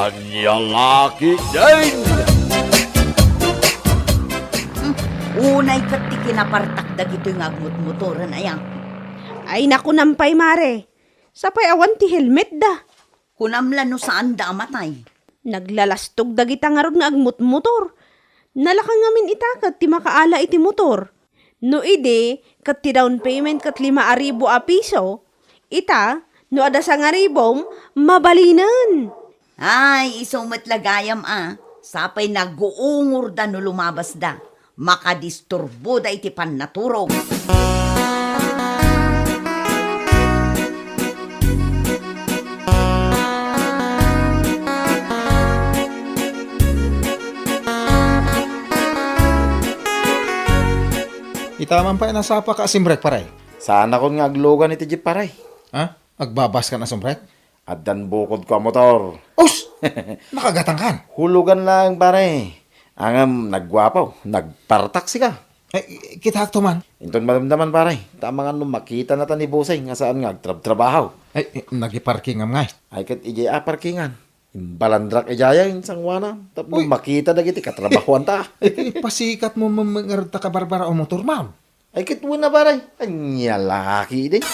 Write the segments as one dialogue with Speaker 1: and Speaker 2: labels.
Speaker 1: Anya laki din!
Speaker 2: Unay kat ti kinapartak dagito yung agmut-motoran ayang.
Speaker 3: Ay naku nampay mare. Sapay awan ti helmet da.
Speaker 2: Kunamlan no saan da amatay.
Speaker 3: Naglalastog dagita nga rod nga agmut-motor. Nalakang ngamin itakat ti makaala iti motor. No ide, kat ti down payment kat 5,000 a piso. Ita, no ada sa nga ribom, mabalinan.
Speaker 2: Ay, isumat lagayam Sapay naguungur da no lumabas da. Makadisturbo da iti pannaturog.
Speaker 4: Itaman pa nasapa ka simbrek paray.
Speaker 5: Sana kon nga aglogan iti jeep paray.
Speaker 4: Ha? Agbabas ka na simbrek?
Speaker 5: Addan bukod ko ang motor.
Speaker 4: Us! Nakagatang kan.
Speaker 5: Hulugan lang paray. Angam nagwapaw, nagpartaksi ka.
Speaker 4: Eh, kita hakto man.
Speaker 5: Inton madamdaman paray. Tama nga nung makita na ta ni Busay nga saan nga agtrabahaw.
Speaker 4: Ay, nagiparking am ngay.
Speaker 5: Ay kat ija parkingan. Imbalandrak ijaya yung sangwana. Tapos
Speaker 4: Uy.
Speaker 5: makita na giti katrabahuan ta.
Speaker 4: Pasikat mo mamangarta ka barbara o motor man.
Speaker 5: Ay kat na paray. Anya laki din.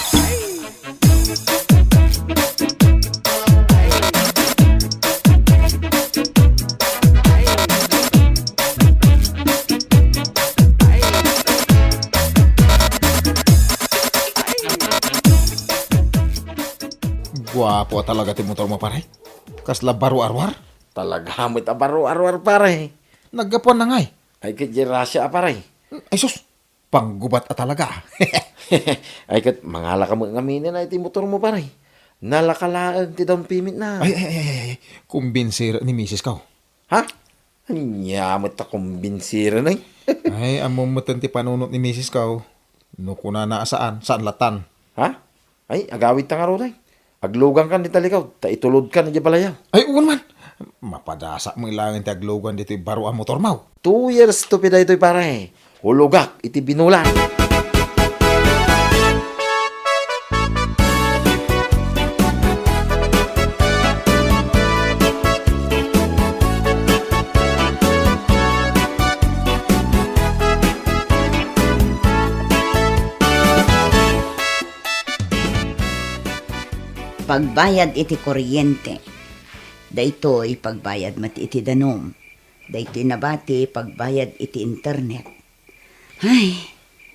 Speaker 4: Gwapo talaga ti motor mo paray. Kasla baro arwar.
Speaker 5: Talaga mo't abaro-arwar paray.
Speaker 4: Naggapuan na ngay.
Speaker 5: Ay kat jirasya paray.
Speaker 4: Ay sus, panggubat a talaga.
Speaker 5: Ay kat mangala ka mo ngaminin na iti motor mo paray. Nalakalaan ti down payment na.
Speaker 4: Ay. Kumbinsir ni Mrs. Kaw.
Speaker 5: Ha? Anya mo't ta kumbinsira na
Speaker 4: Ay, amo mo ti panunot ni Mrs. Kaw. No kuna na saan latan.
Speaker 5: Ha? Ay, agawid ta nga ro tay. Aglugan ka ni talikaw, ta itulod ka ni Jabalayaw.
Speaker 4: Ay, uwan man. Mapadasa mo ilangin ti aglogan dito baro ang motor mau.
Speaker 5: 2 years to pida ito'y pare. Hulugak, iti binulan.
Speaker 2: Pagbayad iti kuryente. Daytoy pagbayad mati iti danom. Daytoy nabati pagbayad iti internet. Ay,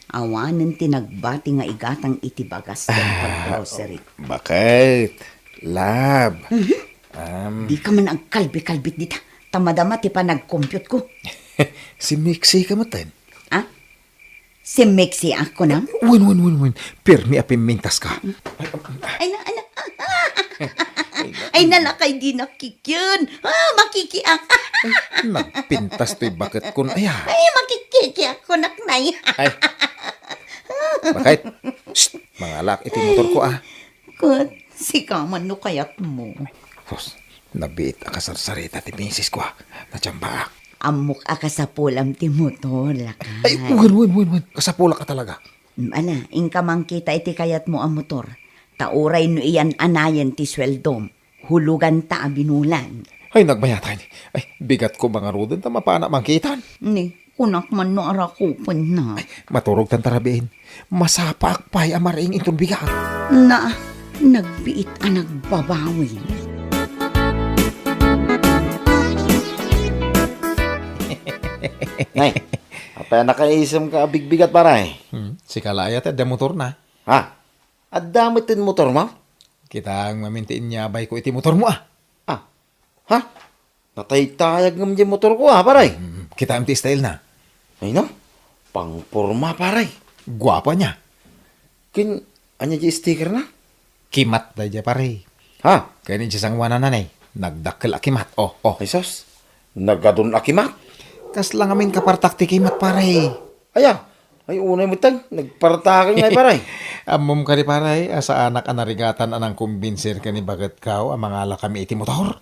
Speaker 2: awanan ti nagbati nga igatang iti bagas ng pag-grocery.
Speaker 4: Bakit? Lab.
Speaker 2: Di ka man ang kalbi-kalbit dita. Tamadama ti pa nag-compute ko.
Speaker 4: Si Mixie ka matin.
Speaker 2: Ha? Si Mexi ako na?
Speaker 4: Win. Pirmi apimintas ka.
Speaker 2: Ay na. Ay nalakay di nakikyan. Makiki ako.
Speaker 4: Nagpintas to'y bakit kun aya.
Speaker 2: Ay makikiki ako naknay.
Speaker 4: Ay. Bakit? Shh, mangalak iti motor ko
Speaker 2: Kut, sikaman no kayat mo.
Speaker 4: Sus, nabiit ang kasarsarita ti misis ko Natsamba.
Speaker 2: Amok ka sa pulam ti motor, lakay.
Speaker 4: Ay, win. Kasapula ka talaga.
Speaker 2: Ala, ingka mang kita iti kayat mo ang motor. Tauray no iyan anayan ti sweldom. Hulugan ta binulan.
Speaker 4: Ay, nagbayatan. Ay, bigat ko mga rudon ta mapana mangkitan.
Speaker 2: Ni, kunak man no arakupon na.
Speaker 4: Ay, maturog tan tarabiin. Masapak pa'y amaring itong bigat.
Speaker 2: Na, nagbiit ang nagbabawi.
Speaker 5: Nay, apay nakaisam ka bigbigat paray.
Speaker 4: Si Kalaya ta, motor na.
Speaker 5: Ha? At damit din motor mo?
Speaker 4: Kita ang mamintiin niya bay ko iti motor mo
Speaker 5: Ah, ha? Natay-tayag ng motor ko paray.
Speaker 4: Kita ang ti style na.
Speaker 5: Ay no, pangporma paray.
Speaker 4: Guwapa niya.
Speaker 5: Anya di sticker na?
Speaker 4: Kimat da dya pare.
Speaker 5: Ha?
Speaker 4: Kaya ni sang wana nanay. Nagdakkel a kimat. Oh.
Speaker 5: Ay sos, nagadun akimat.
Speaker 4: Kas lang amin kapartak ti kimat pare.
Speaker 5: Aya, ay unay mo tag, nagpartakan nga paray.
Speaker 4: Amom ka ni pare, asa anak anarigatan anang kumbinsir ka ni bakit kao ang mga kami iti motor.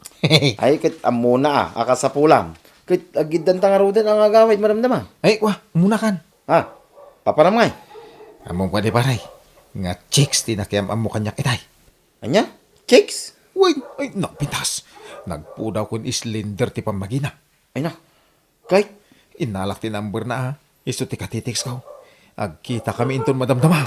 Speaker 5: Ay, kit amuna akasapulam. Kit agidan tangarudan ang agawid maramdaman.
Speaker 4: Ay, wah, muna kan.
Speaker 5: Ha? Paparamay.
Speaker 4: Amom ka ni pare. Nga chicks tinakiyam amo kanyak itay.
Speaker 5: Anya? Chicks?
Speaker 4: Uy, ay, nakpintas. Nagpudaw kun islender ti pamagina.
Speaker 5: Ay na, kahit,
Speaker 4: Inalak ti number na ha. Iso ti katitiks ko. Agkita kami inton madamdama.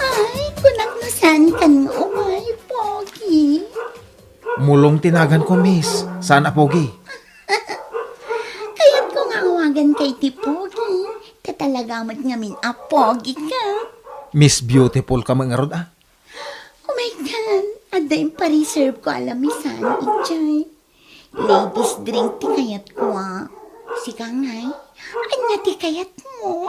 Speaker 2: Ay, kunagnasan kan nga umay, Pogi.
Speaker 4: Mulong tinagan ko, miss. Sana, Pogi.
Speaker 2: Kaya't ko nga awagan kay ti Pogi. Katalagamat ngamin a Pogi ka.
Speaker 4: Miss Beautiful ka mangarod ah.
Speaker 2: Oh my God, aday pa-reserve ko alamisan, Ichay. Ladies drink ti kayat ko ah. Sika ngay, anya ti kayat mo.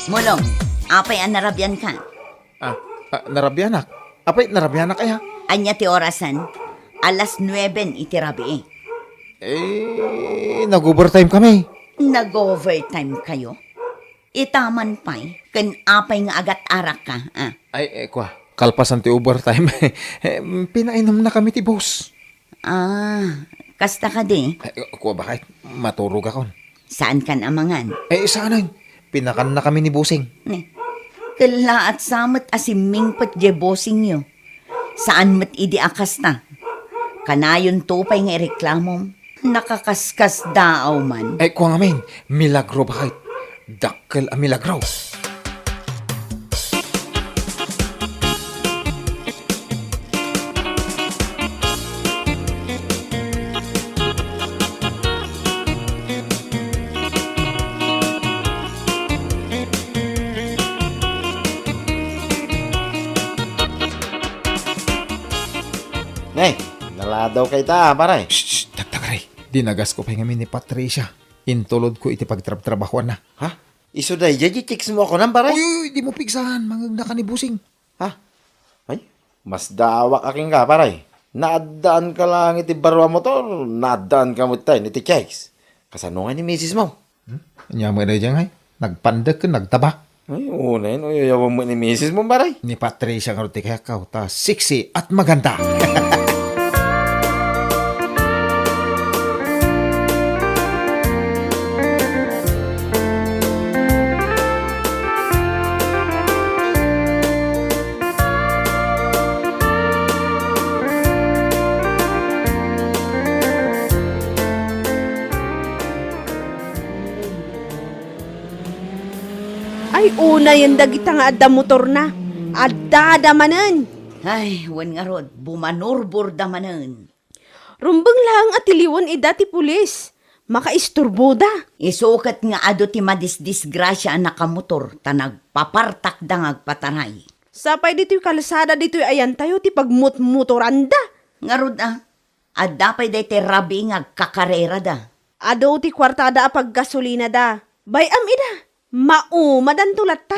Speaker 2: Mulong, apay ang narabyan ka?
Speaker 4: Narabyanak. Apay, narabyanak kaya?
Speaker 2: Anya ti orasan? Alas 9 iti rabi.
Speaker 4: Nag-overtime kami.
Speaker 2: Nag-overtime kayo? Itaman pa'y, kan apay nga agat arak ka, ah.
Speaker 4: Ay, kwa. Kalpasan ti overtime. Pinainom na kami ti boss.
Speaker 2: Ah, kasta ka di.
Speaker 4: Kwa bakit? Maturog ako.
Speaker 2: Saan kan amangan?
Speaker 4: Saan pinakan na kami ni bossing.
Speaker 2: Ne, kala at samot asiming pat je bossing nyo. Saan mat idi akas na? Kanayon tupay nga ireklamom. Nakakaskas daaw man.
Speaker 4: Kwa ngamin. Milagro bakit? Dakkel a milagro.
Speaker 5: Nay, naladaw kay ta, paray.
Speaker 4: Shh, tatagray. Dinagas ko pa nga ni Patricia. Intulod ko iti pagtrabahuan na.
Speaker 5: Ha? Iso day, jaji chicks mo ako nang paray.
Speaker 4: Uy, di mo pigsahan. Mangagna ka ni busing.
Speaker 5: Ha? Ay, mas dawak aking ka, paray. Naadaan ka lang iti barwa motor, naadaan ka mo tayo iti chicks. Kasanungan ni misis mo.
Speaker 4: Anya mo na dyan ay. Nagpandag ka, nagtaba.
Speaker 5: Ay, unayin, uyayawang mo ni misis mo, paray.
Speaker 4: Ni Patricia nga rin kaya ka. Ta sexy at maganda.
Speaker 3: Ay, una yung dagita nga adda motor na. Adda damanan.
Speaker 2: Ay, wan nga rod, bumanurbor damanan.
Speaker 3: Rumbang lang at iliwan ti pulis. Makaisturbo da.
Speaker 2: Isukat nga ado ti madisdisgrasya ang nakamotor, ta nagpapartak da ngagpataray.
Speaker 3: Sapay dito'y kalsada dito'y ayan tayo ti pagmutmotoran da.
Speaker 2: Nga rod adapay day ti rabi ngagkakarera da.
Speaker 3: Ado ti kwartada a paggasolina da. Bayam ida. Maumadan tulat ta.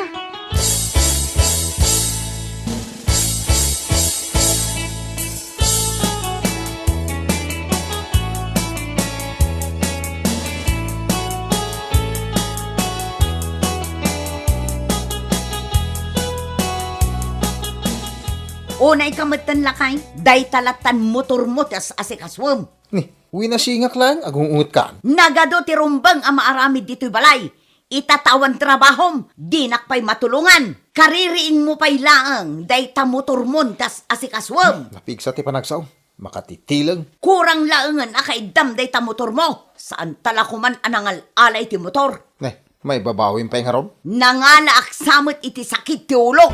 Speaker 2: Unay kamatan lakay, day talatan motor mo tas asikaswam.
Speaker 4: Ni, winasingak lang. Agungungot ka.
Speaker 2: Nagado ti rumbang ang maaramid dito'y balay. Itatawan trabahom, dinak pa'y matulungan. Kaririin mo pa'y laang, day ta motor mo tas asikaswam.
Speaker 4: Napigsa ti panagsaw. Makatitilang.
Speaker 2: Kurang laangan akaidam day ta motor mo. Saan talakuman anangal alay ti motor.
Speaker 4: Ne, may babawin pa yung haron.
Speaker 2: Nangala aksamot iti sakit ti ulo.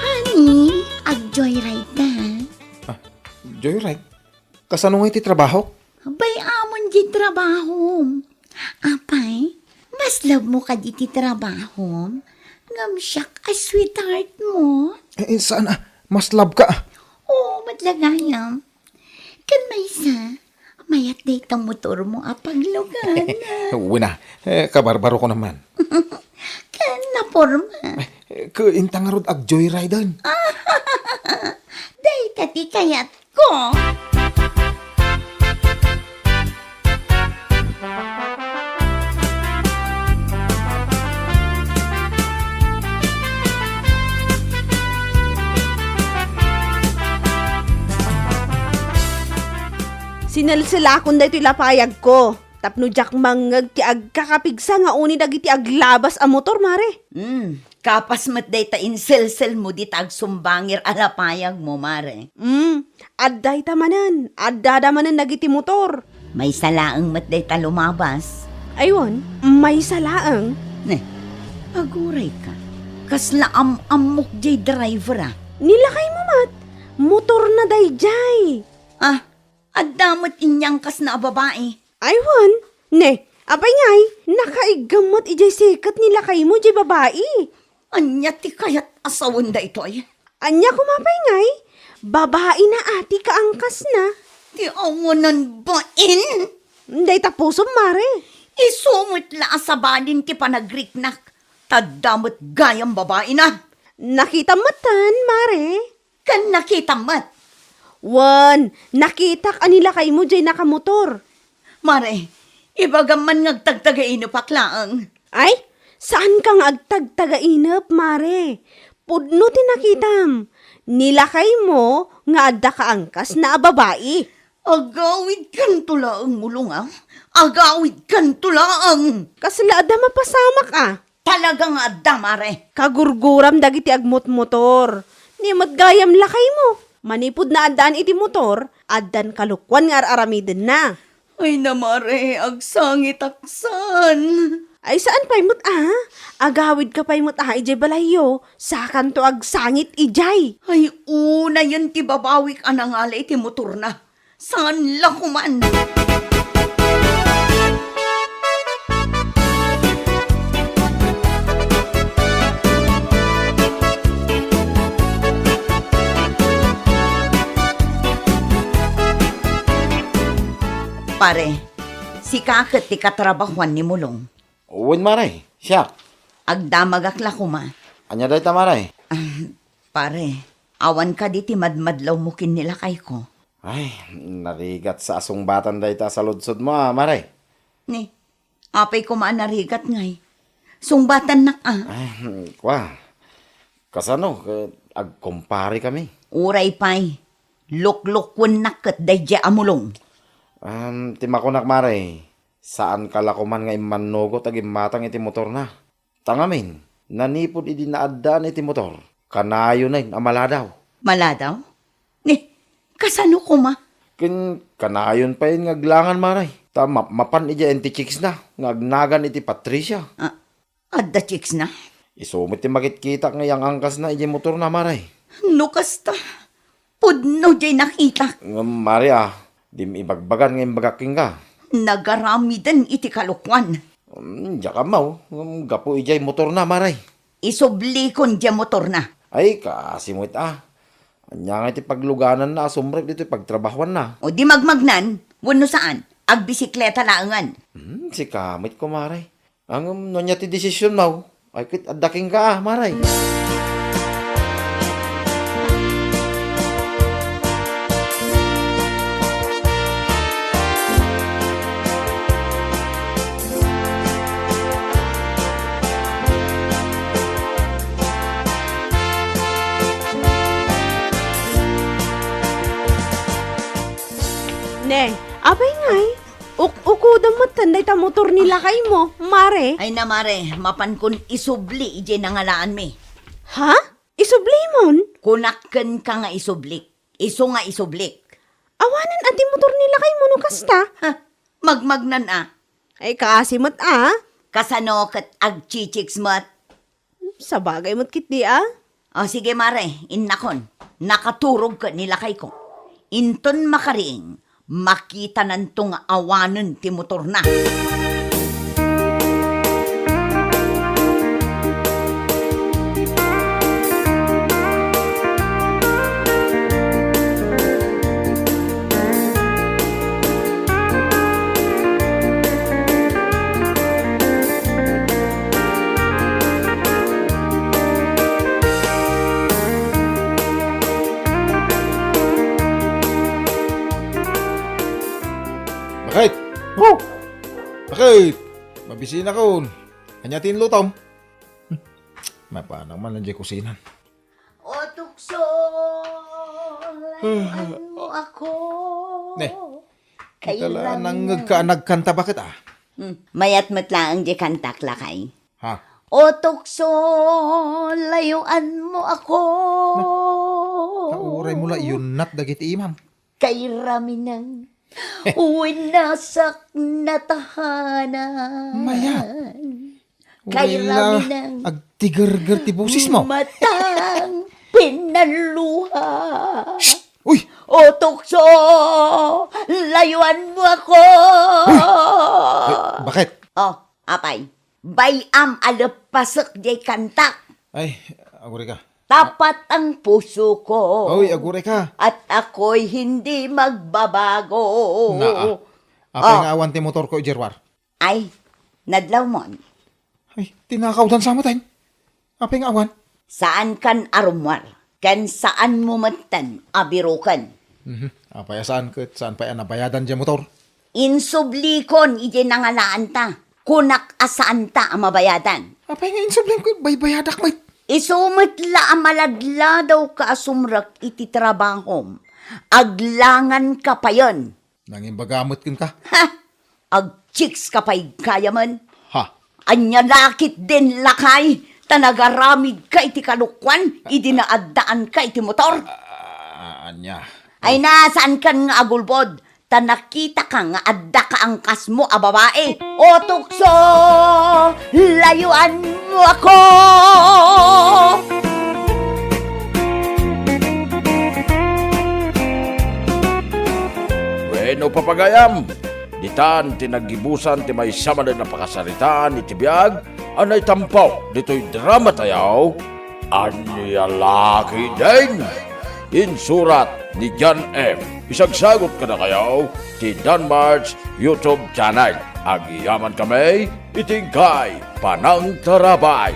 Speaker 2: Honey, ag-joyride na.
Speaker 4: Joyride. Kasanong iti trabaho?
Speaker 2: Bay amon di trabaho. Apay, mas love mo ka di ti trabaho. Ngam siyak a sweetheart mo.
Speaker 4: Saan Mas love ka.
Speaker 2: Oo, madlagayam. Kan may isa, Mayat day tang motor mo apaglugan.
Speaker 4: Wina, kabarbaro ko naman.
Speaker 2: Kan na forma.
Speaker 4: Intang nga rod ag joyride.
Speaker 2: Day kati kayat ko.
Speaker 3: Sinalsala akong da ito'y lapayag ko. Tapno jak mangag ti ag kakapigsa nga uni dagiti aglabas a motor, mare.
Speaker 2: Kapas mat day ta insel-sel mo di tag sumbangir alapayag mo, mare.
Speaker 3: Adday tamanan. Addadamanan nagiti motor.
Speaker 2: May salaang mat day ta lumabas.
Speaker 3: Aywan, may salaang.
Speaker 2: Ne, aguray ka. Kasla amok jay driver ah.
Speaker 3: Nilakay mo mat. Motor na day jay.
Speaker 2: Ah, adamot inyang kas na babae.
Speaker 3: Aywan, ne, apay ngay, nakaigamot ijay sikat nilakay mo jay babae.
Speaker 2: Anya ti kayat asawon da ito ay.
Speaker 3: Anya kumapay ngay, babae na ati kaangkas na.
Speaker 2: Ti awanan bain.
Speaker 3: Day tapusom, mare.
Speaker 2: Isumot la asabalin ti panagriknak. Tadamot gayang babae na.
Speaker 3: Nakita matan, mare.
Speaker 2: Kan nakita mat.
Speaker 3: Wan, nakitak anila kay mo jay nakamotor.
Speaker 2: Mare, ibagaman ngagtagtagaino paklaang.
Speaker 3: Ay, saan kang agtagtagainap, mare? Pudno tinakitam. Nilakay mo nga adda ka angkas na babae.
Speaker 2: Agawid kan tulaang mulong ah. Agawid kan tulaang.
Speaker 3: Kasla adda mapasamak ah.
Speaker 2: Talagang adda, mare.
Speaker 3: Kagurguram dagiti agmot motor. Ni matgayam lakay mo. Manipod na addaan iti motor, addan kalukwan nga aramiden na.
Speaker 2: Ay na, mare, agsangit aksan.
Speaker 3: Ay saan pa'y mo't Agawid ka pa'y mo't ijay balayo. Sakan to agsangit ijay.
Speaker 2: Ay una yan ti babawik anangalay ti motor na. Saan lakuman? Pare, si kakit ti katrabahuan ni Mulong.
Speaker 5: Uwin maray, siya.
Speaker 2: Agdamagak lakuma.
Speaker 5: Anya day ta maray.
Speaker 2: Pare, awan ka di ti madmadlaw mo kinilakay ko.
Speaker 5: Ay, narigat sa asungbatan day ta sa ludsod mo maray.
Speaker 2: Ni, apay ko maanarigat ngay. Sungbatan nak
Speaker 5: Ay, kwa. Kasano, agkumpare kami.
Speaker 2: Uray pay, luklukwan nakit dayja amulong.
Speaker 5: Timakunak maray. Saan kalakuman nga imanugot ag imatang iti motor na. Tangamin, nanipod idi naadaan iti motor. Kanayo na amaladaw.
Speaker 2: Maladaw? Ni, kasano ko ma?
Speaker 5: Kanayon pa yun ngaglangan maray. Mapan ija iti chicks na. Ngagnagan iti Patricia.
Speaker 2: Adda chicks na?
Speaker 5: Isumit ti makikita nga yang angkas na iti motor na maray.
Speaker 2: Nukas ta. Pudno jay nakita.
Speaker 5: Maray di ibagbagan nga imbagaking ka.
Speaker 2: Nagarami din iti kalukwan.
Speaker 5: Diya ka mau. Gapo ijay motor na maray.
Speaker 2: Isublikon dya motor na.
Speaker 5: Ay, kasimwit Anya nga iti pagluganan na asumrek dito pagtrabahuan na.
Speaker 2: O di magmagnan, wano saan? Agbisikleta laangan.
Speaker 5: Si kamit ko maray. Ang nonya ti desisyon mau. Ay kit adaking ka maray.
Speaker 3: Ne, apay ngay, ukudam mo tanday ta motor nilakay mo, mare.
Speaker 2: Ay na mare, mapan kun isubli ije nangalaan mi.
Speaker 3: Ha? Isublimon?
Speaker 2: Kunakken ka nga isublik. Iso nga isublik.
Speaker 3: Awanan anti motor nilakay mo no kasta.
Speaker 2: Ha, magmagnan
Speaker 3: Ay kaasimot
Speaker 2: Kasano kat agchichiks mat.
Speaker 3: Sa bagay mo't kiti
Speaker 2: O sige mare, innakon. Nakaturog ka nilakay ko. Inton makaring, makita nantong awanan ti motor na.
Speaker 4: Oh! Bakit? Mabisina ko. Kanyatin lutom. Mapana man lang dyan kusinan.
Speaker 2: O tukso, layuan mo ako.
Speaker 4: Ne, Itala nang nagkanta bakit
Speaker 2: Mayat matlaang di kantak lakay.
Speaker 4: Ha?
Speaker 2: O tukso, layuan mo ako.
Speaker 4: Kauray mula yun nat dagiti imam.
Speaker 2: Kay rami ng winasak na tahanan.
Speaker 4: Mayat.
Speaker 2: Kay rami ng
Speaker 4: agtigar-gar ti busis mo.
Speaker 2: matang pinaluha.
Speaker 4: Uy!
Speaker 2: O tukso, layuan mo ako.
Speaker 4: Bakit?
Speaker 2: Oh, apay. Bayam alapasok di kantak.
Speaker 4: Ay, aguray ka.
Speaker 2: Tapat ang puso ko.
Speaker 4: Uy, aguray ka.
Speaker 2: At ako'y hindi magbabago.
Speaker 4: Apay nga awan ti motor ko, Jerwar.
Speaker 2: Ay, nadlaw mo.
Speaker 4: Ay, tinakaw dan sa matayin. Apay nga awan.
Speaker 2: Saan kan arumwar? Kan saan mo matan abirukan?
Speaker 4: Apay saan pa yan nabayadan dyan motor?
Speaker 2: Insublikon ije nangalaan ta. Kunak asaan ta ang mabayadan.
Speaker 4: Apay nga insublim ko, baybayadak may.
Speaker 2: Isumitla ang malagla daw ka asumrak iti trabahom. Aglangan ka pa yon.
Speaker 4: Nanging bagamot kin ka.
Speaker 2: Ha! Ag-chicks ka pa'y kaya man.
Speaker 4: Ha?
Speaker 2: Anya lakit din lakay. Tanagaramid ka iti kalukwan. Idinaaddaan ka iti motor.
Speaker 4: Anya.
Speaker 2: Ay nasaan kan nga agulbod. Tanakita ka nga adda ka ang kas mo a babae. O tukso, layuan mo ako.
Speaker 1: Bueno papagayam, ditan tinagibusan ti may sama na napakasaritaan iti biyag, anay tampaw dito'y drama tayaw, Anya Laki din. Insurat ni John M. Isagsagot ka na kayaw ti Danmar's YouTube channel. Agiyaman kami, itingkay panang tarabay.